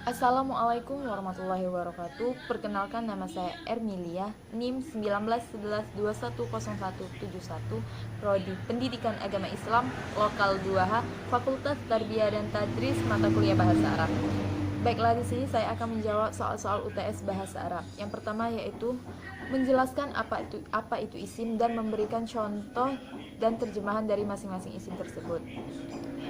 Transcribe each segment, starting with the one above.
Assalamualaikum warahmatullahi wabarakatuh. Perkenalkan, nama saya Ermilia, NIM 1911210171, Prodi Pendidikan Agama Islam, Lokal 2H, Fakultas Tarbiyah dan Tadris, mata kuliah Bahasa Arab. Baiklah, di sini saya akan menjawab soal-soal UTS Bahasa Arab. Yang pertama yaitu menjelaskan apa itu isim dan memberikan contoh dan terjemahan dari masing-masing isim tersebut.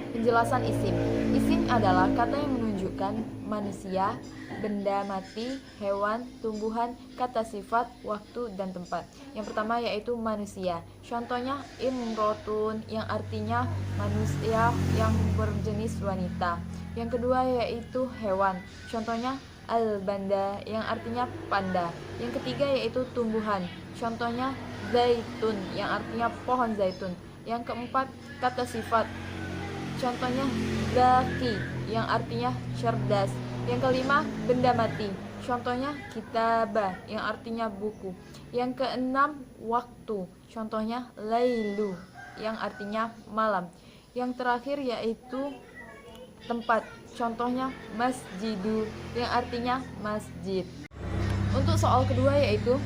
Penjelasan isim. Isim adalah kata yang menunjukkan manusia, benda mati, hewan, tumbuhan, kata sifat, waktu, dan tempat. Yang pertama yaitu manusia. Contohnya imrotun, yang artinya manusia yang berjenis wanita. Yang kedua yaitu hewan. Contohnya al-banda, yang artinya panda. Yang ketiga yaitu tumbuhan. Contohnya zaitun, yang artinya pohon zaitun. Yang keempat kata sifat. Contohnya zaki, yang artinya cerdas. Yang kelima benda mati. Contohnya kitabah, yang artinya buku. Yang keenam waktu. Contohnya lailu, yang artinya malam. Yang terakhir yaitu tempat. Contohnya masjidu, yang artinya masjid. Untuk soal kedua yaitu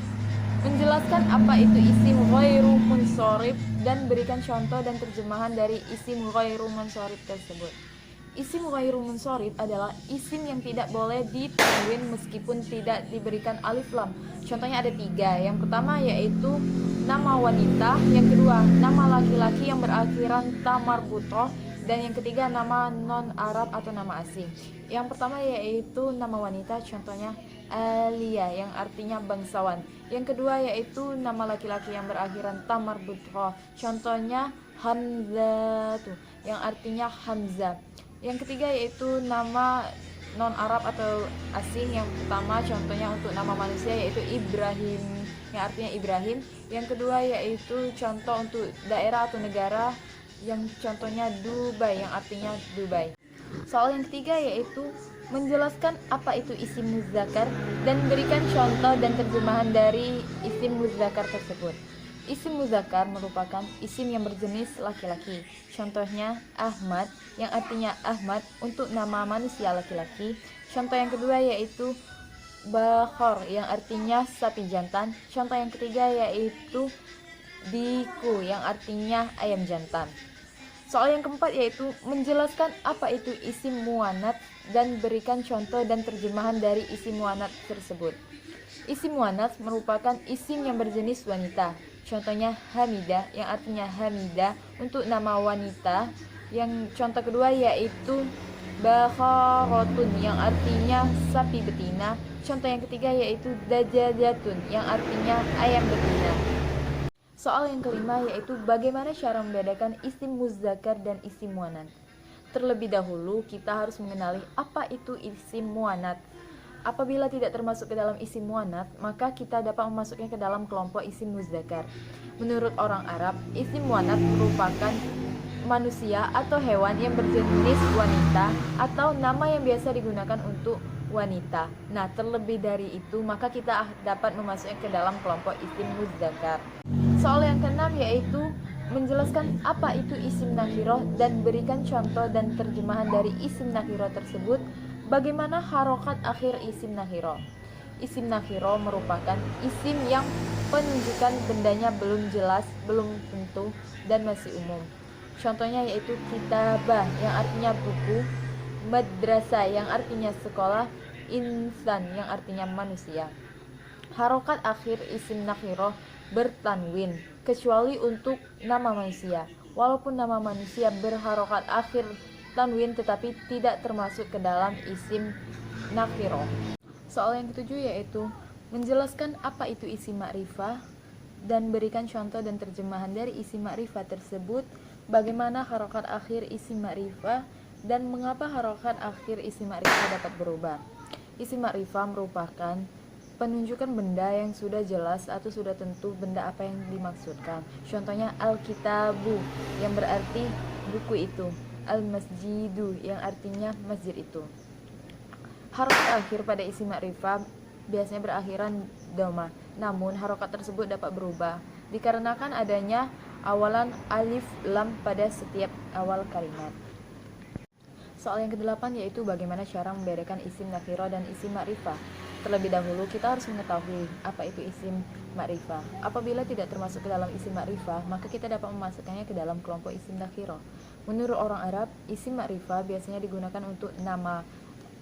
menjelaskan apa itu isim ghairu munsorif dan berikan contoh dan terjemahan dari isim ghairu munsorif tersebut. Isim ghairu munsorif adalah isim yang tidak boleh ditanwin meskipun tidak diberikan alif lam. Contohnya ada 3. Yang pertama yaitu nama wanita, yang kedua nama laki-laki yang berakhiran ta marbutoh, dan yang ketiga nama non Arab atau nama asing. Yang pertama yaitu nama wanita, contohnya Alia, yang artinya bangsawan. Yang kedua yaitu nama laki-laki yang berakhiran ta marbutoh, contohnya Hamzah, yang artinya Hamzah. Yang ketiga yaitu nama non Arab atau asing. Yang pertama contohnya untuk nama manusia yaitu Ibrahim, yang artinya Ibrahim. Yang kedua yaitu contoh untuk daerah atau negara, yang contohnya Dubai, yang artinya Dubai. Soal yang ketiga yaitu menjelaskan apa itu isim muzakkar dan berikan contoh dan terjemahan dari isim muzakkar tersebut. Isim muzakkar merupakan isim yang berjenis laki-laki. Contohnya Ahmad, yang artinya Ahmad untuk nama manusia laki-laki. Contoh yang kedua yaitu Bakhor, yang artinya sapi jantan. Contoh yang ketiga yaitu Diku, yang artinya ayam jantan. Soal yang keempat yaitu menjelaskan apa itu isim muannats dan berikan contoh dan terjemahan dari isim muannats tersebut. Isim muannats merupakan isim yang berjenis wanita. Contohnya Hamidah, yang artinya Hamidah untuk nama wanita. Yang contoh kedua yaitu Bakharotun, yang artinya sapi betina. Contoh yang ketiga yaitu Dajajatun, yang artinya ayam betina. Soal yang kelima yaitu bagaimana cara membedakan isim muzakkar dan isim muannats. Terlebih dahulu kita harus mengenali apa itu isim muannats. Apabila tidak termasuk ke dalam isim muannats, maka kita dapat memasuknya ke dalam kelompok isim muzakkar. Menurut orang Arab, isim muannats merupakan manusia atau hewan yang berjenis wanita atau nama yang biasa digunakan untuk wanita. Nah, terlebih dari itu, maka kita dapat memasuknya ke dalam kelompok isim muzakkar. Soal yang keenam yaitu menjelaskan apa itu isim nakhiroh dan berikan contoh dan terjemahan dari isim nakhiroh tersebut. Bagaimana harokat akhir isim nakhiroh? Isim nakhiroh merupakan isim yang penunjukan bendanya belum jelas, belum tentu, dan masih umum. Contohnya yaitu kitabah, yang artinya buku, madrasah, yang artinya sekolah, insan, yang artinya manusia. Harokat akhir isim nakhiroh bertanwin kecuali untuk nama manusia. Walaupun nama manusia berharokat akhir tanwin tetapi tidak termasuk ke dalam isim nakhiroh. Soal yang ketujuh yaitu menjelaskan apa itu isim ma'rifah dan berikan contoh dan terjemahan dari isim ma'rifah tersebut. Bagaimana harokat akhir isim ma'rifah dan mengapa harokat akhir isim ma'rifah dapat berubah. Isim ma'rifah merupakan penunjukan benda yang sudah jelas atau sudah tentu benda apa yang dimaksudkan. Contohnya al-kitabu, yang berarti buku itu. Al-masjidu, yang artinya masjid itu. Harokat akhir pada isim ma'rifah biasanya berakhiran dhamma. Namun harokat tersebut dapat berubah dikarenakan adanya awalan alif lam pada setiap awal kalimat. Soal yang ke-8 yaitu bagaimana cara membedakan isim nakiro dan isim makrifah. Terlebih dahulu kita harus mengetahui apa itu isim makrifah. Apabila tidak termasuk ke dalam isim makrifah, maka kita dapat memasukkannya ke dalam kelompok isim nakiro. Menurut orang Arab, isim makrifah biasanya digunakan untuk nama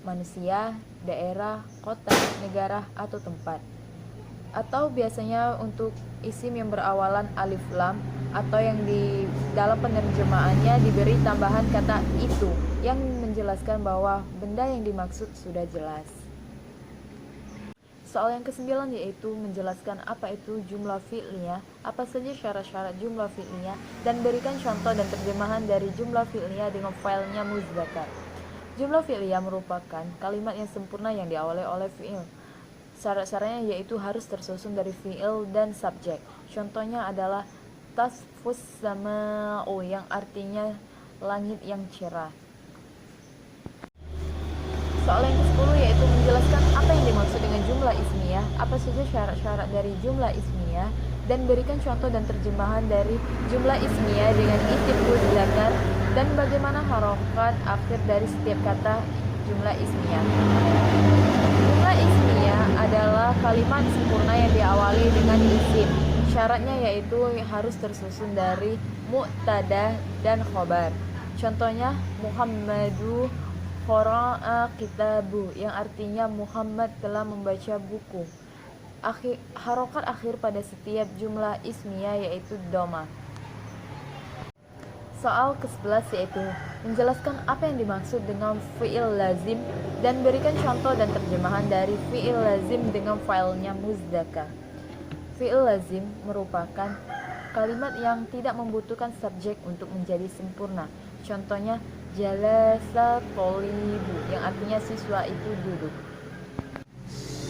manusia, daerah, kota, negara, atau tempat. Atau biasanya untuk isim yang berawalan alif lam atau yang di dalam penerjemahannya diberi tambahan kata itu yang menjelaskan bahwa benda yang dimaksud sudah jelas. Soal yang ke-9 yaitu menjelaskan apa itu jumlah fi'liyah, apa saja syarat-syarat jumlah fi'liyah, dan berikan contoh dan terjemahan dari jumlah fi'liyah dengan failnya muzakkar. Jumlah fi'liyah merupakan kalimat yang sempurna yang diawali oleh fi'il. Syarat-syaratnya yaitu harus tersusun dari fi'il dan subjek. Contohnya adalah tasfus sama'u yang artinya langit yang cerah. Soal yang ke-10 yaitu menjelaskan apa yang dimaksud dengan jumlah ismiyah, apa saja syarat-syarat dari jumlah ismiyah, dan berikan contoh dan terjemahan dari jumlah ismiyah dengan isim muzakkar dan bagaimana harokat akhir dari setiap kata jumlah ismiyah. Jumlah ismiyah adalah kalimat sempurna yang diawali dengan isim. Syaratnya yaitu harus tersusun dari mubtada dan khobar. Contohnya Muhammadu qara'a kitabu yang artinya Muhammad telah membaca buku. Harokat akhir pada setiap jumlah ismiyah yaitu dhamma. Soal ke-11 yaitu menjelaskan apa yang dimaksud dengan fi'il lazim dan berikan contoh dan terjemahan dari fi'il lazim dengan failnya muzakkar. Fi'il lazim merupakan kalimat yang tidak membutuhkan subjek untuk menjadi sempurna. Contohnya jalasa tolibu yang artinya siswa itu duduk.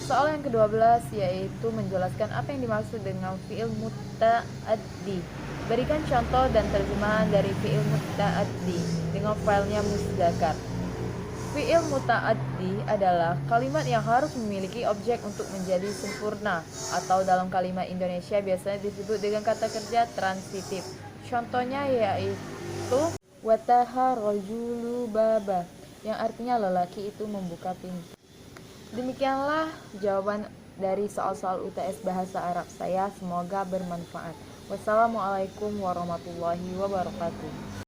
Soal yang ke-12 yaitu menjelaskan apa yang dimaksud dengan fi'il muta'addi. Berikan contoh dan terjemahan dari fi'il muta'addi dengan failnya muzakkar. Fi'il muta'addi adalah kalimat yang harus memiliki objek untuk menjadi sempurna, atau dalam kalimat Indonesia biasanya disebut dengan kata kerja transitif. Contohnya yaitu wataha rajulu baba yang artinya lelaki itu membuka pintu. Demikianlah jawaban dari soal-soal UTS Bahasa Arab saya, semoga bermanfaat. Wassalamualaikum warahmatullahi wabarakatuh.